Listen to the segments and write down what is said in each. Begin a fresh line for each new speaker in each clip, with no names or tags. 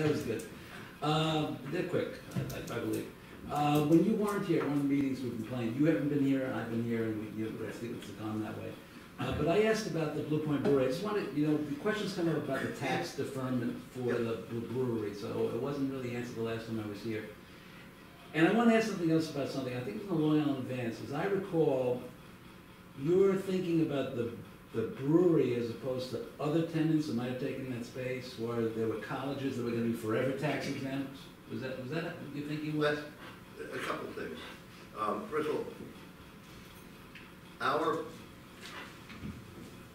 That was good. They're quick, I believe. When you weren't here at one of the meetings we've been playing, you haven't been here, I've been here, and it's gone that way. But I asked about the Blue Point Brewery. I just wanted, the questions come up about the tax deferment for the brewery, so it wasn't really answered the last time I was here. And I want to ask something else about something. I think it was in the Long Island Advance. As I recall, you were thinking about the brewery as opposed to other tenants that might have taken that space, or there were colleges that were going to be forever tax exempt. Was that what you thinking was?
A couple of things. First of all, our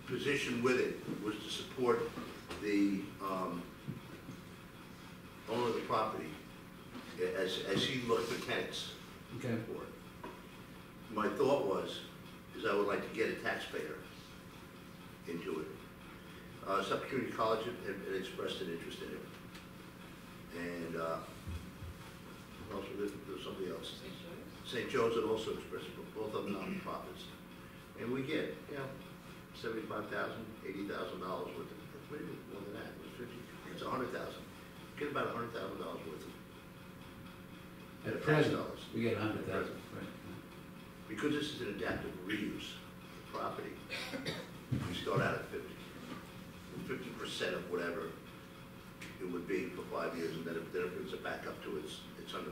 position with it was to support the owner of the property as he looked for tenants.
Okay.
For it. My thought is I would like to get a taxpayer into it. Suffolk Community College had expressed an interest in it, and also there was somebody else. St. Joe's had also expressed, both of them non-profits, and we get $75,000, $80,000 worth of. Maybe more than that. It was 50. I think it's $100,000. Get about $100,000 worth of.
At present, we get $100,000. Right.
Because this is an adaptive reuse property, we start out at 50% of whatever it would be for 5 years, and then it brings it back up to its 100%.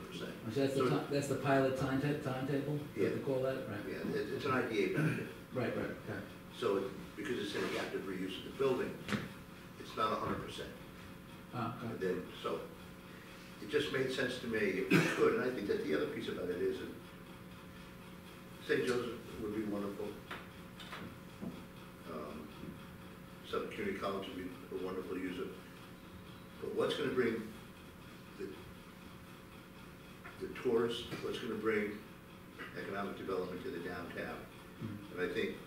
So that's the pilot timetable?
Yeah.
To call that? Right.
Yeah, it's an IDA benefit.
Right, okay.
So because it's an adaptive reuse of the building, it's not 100%.
Okay.
And then, so it just made sense to me if we could, and I think that the other piece about it is that St. Joseph would be wonderful. Suffolk Community College would be a wonderful user. But what's going to bring the tourists, what's going to bring economic development to the downtown? And I think,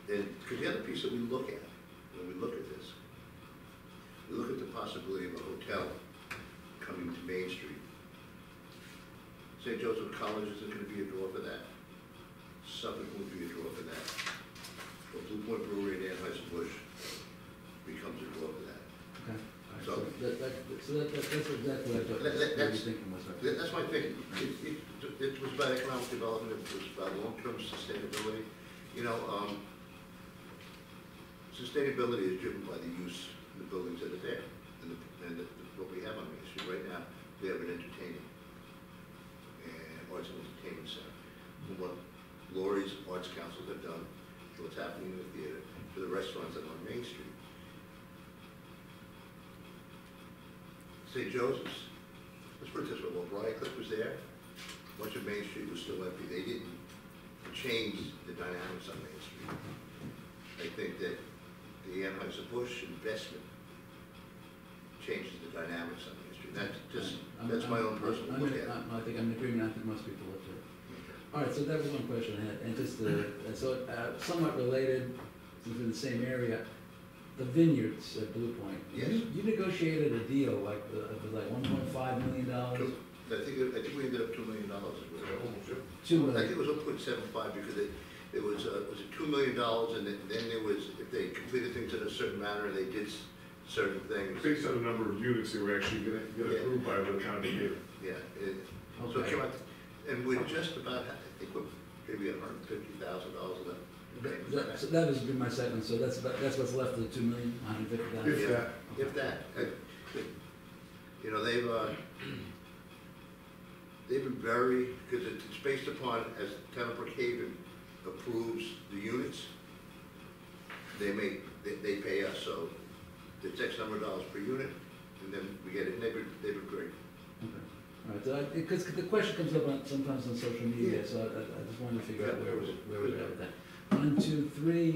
because the other piece that we look at, when we look at this, we look at the possibility of a hotel coming to Main Street. St. Joseph College isn't going to be a draw for that. Suffolk would be a draw for that. But Blue Point Brewery and Anheuser-Busch becomes a draw for that.
Okay. Right.
So
that's exactly what I thought.
That's my thinking. It was about economic development. It was about long-term sustainability. Sustainability is driven by the use of the buildings that are there, and what we have on Main Street right now. We have an entertaining and arts and entertainment center. And what Lori's Arts Council have done, and what's happening in the theater, for the restaurants that are on Main Street. St. Joseph's, let's put it this way, while Briarcliff was there, much of Main Street was still empty. They didn't change the dynamics on Main Street. I think that the Anheuser-Busch investment changes the dynamics on Main Street. That's my own personal look at it.
I think I'm in agreement. I think most people would too. All right, so that was one question I had, and just somewhat related, within the same area. The Vineyards at Blue Point.
Yes.
You negotiated a deal like $1.5 million.
I think we ended up $2 million.
$2 million.
I think it was 1.75 because it was $2 million, and then there was, if they completed things in a certain manner, they did certain things.
Based on the number of units they were actually going to get approved by the county here.
Yeah.
Okay.
So it came out, and we're just about, I think we're maybe $150,000 left.
So that was my second. So that's what's left of the $2 million, $150,000.
If that. They've been very, because it's based upon, as Town of Brookhaven approves the units, they pay us, so it's X number of dollars per unit, and then we get it, and they've been great.
Okay. All right, so because the question comes up sometimes on social media, so I just wanted to figure out where we're at with that. 1, 2, 3.